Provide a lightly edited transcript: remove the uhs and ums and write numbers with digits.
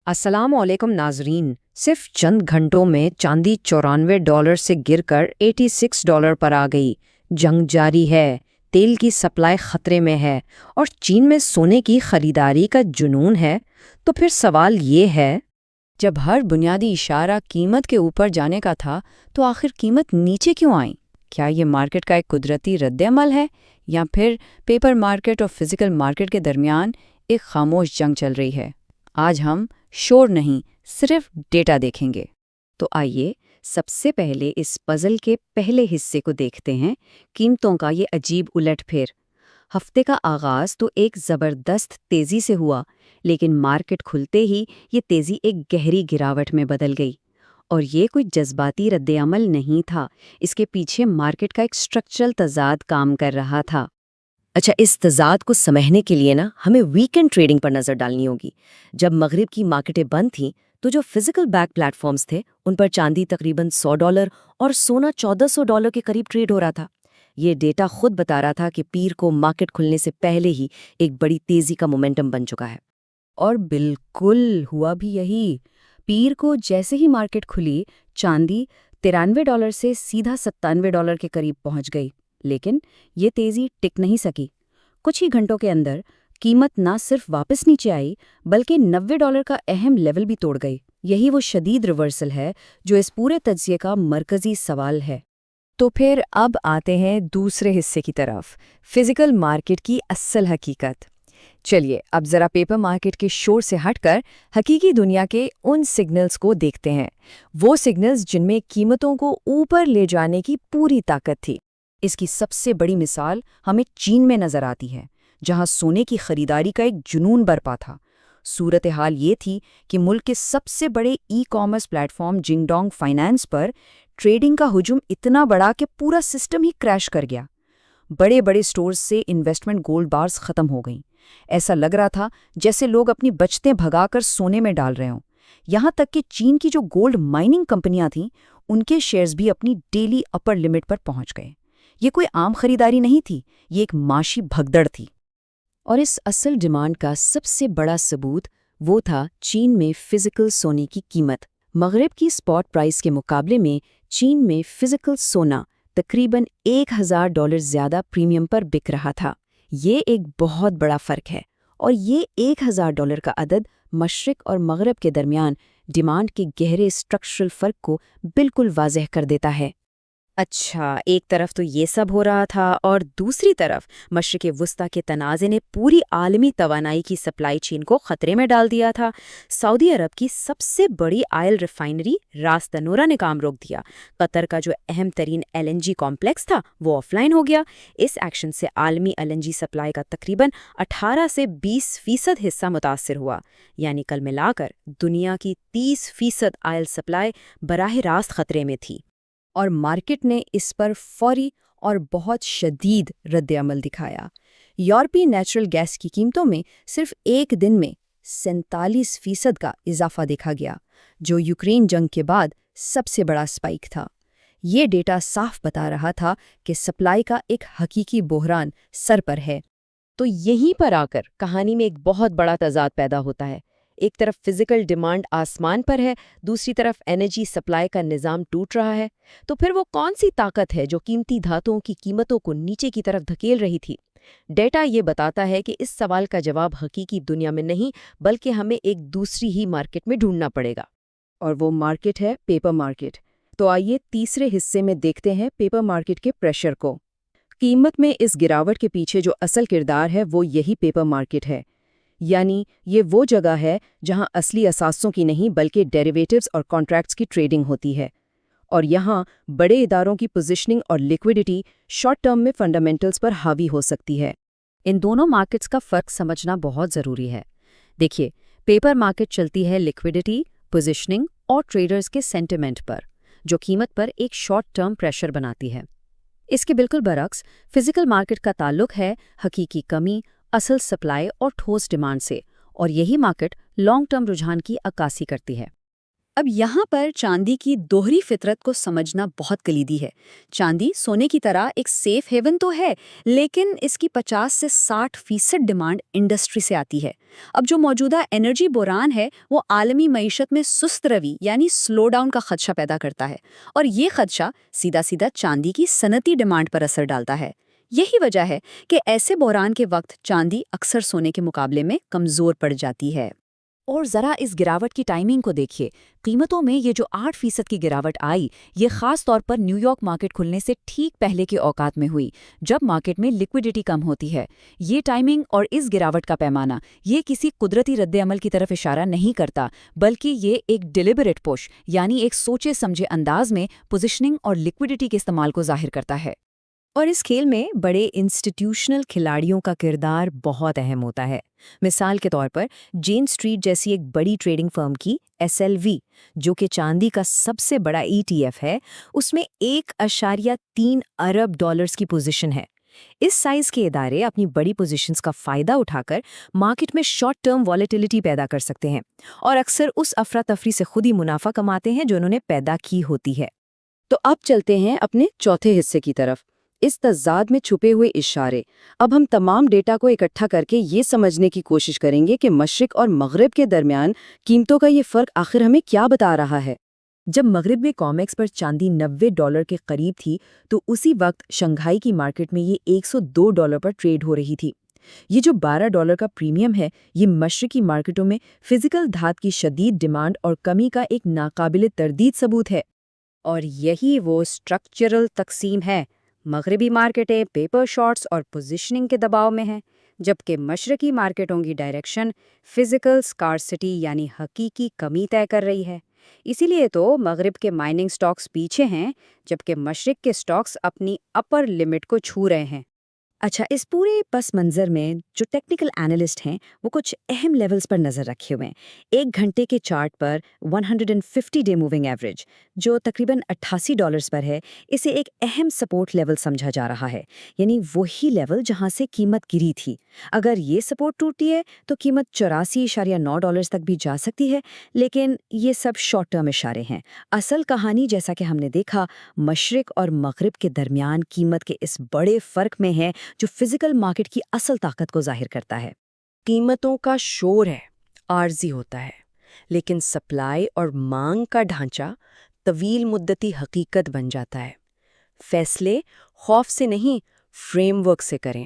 अस्सलाम वालेकुम नाजरीन। सिर्फ चंद घंटों में चांदी $94 से गिरकर $86 पर आ गई। जंग जारी है, तेल की सप्लाई खतरे में है और चीन में सोने की खरीदारी का जुनून है। तो फिर सवाल ये है, जब हर बुनियादी इशारा कीमत के ऊपर जाने का था तो आखिर कीमत नीचे क्यों आई? क्या ये मार्केट का एक कुदरती रद्द-ए-अमल है या फिर पेपर मार्केट और फिजिकल मार्केट के दरमियान एक खामोश जंग चल रही है? आज हम शोर नहीं, सिर्फ डेटा देखेंगे। तो आइए सबसे पहले इस पजल के पहले हिस्से को देखते हैं, कीमतों का ये अजीब उलटफेर। हफ्ते का आगाज तो एक जबरदस्त तेजी से हुआ, लेकिन मार्केट खुलते ही ये तेजी एक गहरी गिरावट में बदल गई। और ये कोई जज्बाती रद्द-ए-अमल नहीं था, इसके पीछे मार्केट का एक स्ट्रक्चरल तजाद काम कर रहा था। अच्छा, इस तजाद को समझने के लिए ना हमें वीकेंड ट्रेडिंग पर नजर डालनी होगी। जब मगरिब की मार्केटें बंद थीं तो जो फिजिकल बैक प्लेटफॉर्म्स थे उन पर चांदी तकरीबन $100 और सोना $1400 के करीब ट्रेड हो रहा था। ये डेटा खुद बता रहा था कि पीर को मार्केट खुलने से पहले ही एक बड़ी तेजी का मोमेंटम बन चुका है। और बिल्कुल हुआ भी यही। पीर को जैसे ही मार्केट खुली, चांदी $93 से सीधा $97 के करीब पहुंच गई। लेकिन ये तेजी टिक नहीं सकी। कुछ ही घंटों के अंदर कीमत ना सिर्फ वापस नीचे आई, बल्कि $90 का अहम लेवल भी तोड़ गई। यही वो शदीद रिवर्सल है जो इस पूरे तज्जिए का मरकजी सवाल है। तो फिर अब आते हैं दूसरे हिस्से की तरफ, फिजिकल मार्केट की असल हकीकत। चलिए अब जरा पेपर मार्केट के शोर से हटकर हकीकी दुनिया के उन सिग्नल्स को देखते हैं, वो सिग्नल्स जिनमें कीमतों को ऊपर ले जाने की पूरी ताकत थी। इसकी सबसे बड़ी मिसाल हमें चीन में नजर आती है, जहां सोने की खरीदारी का एक जुनून बरपा था। सूरत हाल ये थी कि मुल्क के सबसे बड़े ई कॉमर्स प्लेटफॉर्म जिंगडोंग फाइनेंस पर ट्रेडिंग का हुजूम इतना बड़ा कि पूरा सिस्टम ही क्रैश कर गया। बड़े बड़े स्टोर्स से इन्वेस्टमेंट गोल्ड बार्स खत्म हो गईं। ऐसा लग रहा था जैसे लोग अपनी बचतें भगाकर सोने में डाल रहे हों। यहाँ तक कि चीन की जो गोल्ड माइनिंग कंपनियां थीं, उनके शेयर्स भी अपनी डेली अपर लिमिट पर पहुंच गए। ये कोई आम खरीदारी नहीं थी, ये एक माशी भगदड़ थी। और इस असल डिमांड का सबसे बड़ा सबूत वो था चीन में फिजिकल सोने की कीमत। मगरिब की स्पॉट प्राइस के मुकाबले में चीन में फिजिकल सोना तकरीबन $1000 ज्यादा प्रीमियम पर बिक रहा था। ये एक बहुत बड़ा फर्क है, और ये $1000 का अदद मशरिक और मगरिब के दरमियान डिमांड के गहरे स्ट्रक्चरल फर्क को बिल्कुल वाज़ेह कर देता है। अच्छा, एक तरफ तो ये सब हो रहा था और दूसरी तरफ मशरिक़ वुस्ता के तनाज़े ने पूरी आलमी तवानाई की सप्लाई चेन को खतरे में डाल दिया था। सऊदी अरब की सबसे बड़ी ऑयल रिफाइनरी रास तनूरा ने काम रोक दिया। कतर का जो अहम तरीन LNG कॉम्प्लेक्स था वो ऑफलाइन हो गया। इस एक्शन से आलमी LNG सप्लाई का तकरीबन 18 से 20% हिस्सा मुतासर हुआ। यानी कल मिलाकर दुनिया की 30% ऑयल सप्लाई बराह रास्त खतरे में थी। और मार्केट ने इस पर फौरी और बहुत शदीद रद्द-ए-अमल दिखाया। यूरोपीय नेचुरल गैस की कीमतों में सिर्फ एक दिन में 47% का इजाफा देखा गया, जो यूक्रेन जंग के बाद सबसे बड़ा स्पाइक था। ये डेटा साफ बता रहा था कि सप्लाई का एक हकीकी बहरान सर पर है। तो यहीं पर आकर कहानी में एक बहुत बड़ा तजाद पैदा होता है। एक तरफ फिजिकल डिमांड आसमान पर है, दूसरी तरफ एनर्जी सप्लाई का निज़ाम टूट रहा है। तो फिर वो कौन सी ताकत है जो कीमती धातुओं की कीमतों को नीचे की तरफ धकेल रही थी? डेटा ये बताता है कि इस सवाल का जवाब हकीकी दुनिया में नहीं, बल्कि हमें एक दूसरी ही मार्केट में ढूंढना पड़ेगा। और वो मार्केट है पेपर मार्केट। तो आइए तीसरे हिस्से में देखते हैं पेपर मार्केट के प्रेशर को। कीमत में इस गिरावट के पीछे जो असल किरदार है वो यही पेपर मार्केट है। यानी ये वो जगह है जहां असली असासों की नहीं बल्कि डेरिवेटिव्स और कॉन्ट्रैक्ट्स की ट्रेडिंग होती है। और यहाँ बड़े इदारों की पोजीशनिंग और लिक्विडिटी शॉर्ट टर्म में फंडामेंटल्स पर हावी हो सकती है। इन दोनों मार्केट्स का फ़र्क समझना बहुत ज़रूरी है। देखिए, पेपर मार्केट चलती है लिक्विडिटी, पोजीशनिंग और ट्रेडर्स के सेंटिमेंट पर, जो कीमत पर एक शॉर्ट टर्म प्रेशर बनाती है। इसके बिल्कुल बरक्स फिजिकल मार्केट का ताल्लुक है हकीकी कमी, असल सप्लाई और ठोस डिमांड से, और यही मार्केट लॉन्ग टर्म रुझान की अक्कासी करती है। اب یہاں پر چاندی کی دوہری فطرت کو سمجھنا بہت کلیدی ہے۔ چاندی سونے کی طرح ایک سیف ہیون تو ہے، لیکن اس کی 50 سے 60% ڈیمانڈ انڈسٹری سے آتی ہے۔ اب جو موجودہ انرجی بحران ہے وہ عالمی معیشت میں سست روی یعنی سلو ڈاؤن کا خدشہ پیدا کرتا ہے، اور یہ خدشہ سیدھا سیدھا چاندی کی صنعتی ڈیمانڈ پر اثر ڈالتا ہے۔ یہی وجہ ہے کہ ایسے بحران کے وقت چاندی اکثر سونے کے مقابلے میں کمزور پڑ جاتی ہے۔ اور ذرا اس گراوٹ کی ٹائمنگ کو دیکھیے۔ قیمتوں میں یہ جو 8% کی گراوٹ آئی، یہ خاص طور پر نیو یارک مارکیٹ کھلنے سے ٹھیک پہلے کے اوقات میں ہوئی، جب مارکیٹ میں لیکوڈیٹی کم ہوتی ہے۔ یہ ٹائمنگ اور اس گراوٹ کا پیمانہ یہ کسی قدرتی رد عمل کی طرف اشارہ نہیں کرتا، بلکہ یہ ایک ڈیلیبریٹ پش یعنی ایک سوچے سمجھے انداز میں پوزیشننگ اور لیکوڈیٹی کے استعمال کو ظاہر کرتا ہے۔ اور اس کھیل میں بڑے انسٹیٹیوشنل کھلاڑیوں کا کردار بہت اہم ہوتا ہے۔ مثال کے طور پر جین اسٹریٹ جیسی ایک بڑی ٹریڈنگ فرم کی SLV، جو کہ چاندی کا سب سے بڑا ETF ہے، اس میں $1.3 ارب کی پوزیشن ہے۔ اس سائز کے ادارے اپنی بڑی پوزیشنز کا فائدہ اٹھا کر مارکیٹ میں شارٹ ٹرم والیٹیلیٹی پیدا کر سکتے ہیں، اور اکثر اس افراتفری سے خود ہی منافع کماتے ہیں جو انہوں نے پیدا کی ہوتی ہے۔ تو اب چلتے ہیں اپنے چوتھے حصے کی طرف، اس تضاد میں چھپے ہوئے اشارے۔ اب ہم تمام ڈیٹا کو اکٹھا کر کے یہ سمجھنے کی کوشش کریں گے کہ مشرق اور مغرب کے درمیان قیمتوں کا یہ فرق آخر ہمیں کیا بتا رہا ہے۔ جب مغرب میں کامیکس پر چاندی $90 کے قریب تھی، تو اسی وقت شنگھائی کی مارکیٹ میں یہ $102 پر ٹریڈ ہو رہی تھی۔ یہ جو $12 کا پریمیم ہے، یہ مشرقی مارکیٹوں میں فزیکل دھات کی شدید ڈیمانڈ اور کمی کا ایک ناقابل تردید ثبوت ہے۔ اور یہی وہ سٹرکچرل تقسیم ہے۔ مغربی مارکیٹیں پیپر شارٹس اور پوزیشننگ کے دباؤ میں ہیں، جبکہ مشرقی مارکیٹوں کی ڈائریکشن فزیکل سکارسٹی یعنی حقیقی کمی طے کر رہی ہے۔ اسی لیے تو مغرب کے مائننگ سٹاکس پیچھے ہیں، جبکہ مشرق کے سٹاکس اپنی اپر لمٹ کو چھو رہے ہیں۔ اچھا، اس پورے پس منظر میں جو ٹیکنیکل اینالسٹ ہیں وہ کچھ اہم لیولز پر نظر رکھے ہوئے ہیں۔ 1 گھنٹے کے چارٹ پر 150 ڈے موونگ ایوریج جو تقریباً $88 پر ہے، اسے ایک اہم سپورٹ لیول سمجھا جا رہا ہے، یعنی وہی لیول جہاں سے قیمت گری تھی۔ اگر یہ سپورٹ ٹوٹتی ہے تو قیمت $84.9 تک بھی جا سکتی ہے، لیکن یہ سب شارٹ ٹرم اشارے ہیں۔ اصل کہانی، جیسا کہ ہم نے دیکھا، مشرق اور مغرب کے درمیان قیمت کے اس بڑے فرق میں ہے جو فزیکل مارکیٹ کی اصل طاقت کو ظاہر کرتا ہے۔ قیمتوں کا شور ہے، عارضی ہوتا ہے، لیکن سپلائی اور مانگ کا ڈھانچہ طویل مدتی حقیقت بن جاتا ہے۔ فیصلے خوف سے نہیں، فریم ورک سے کریں۔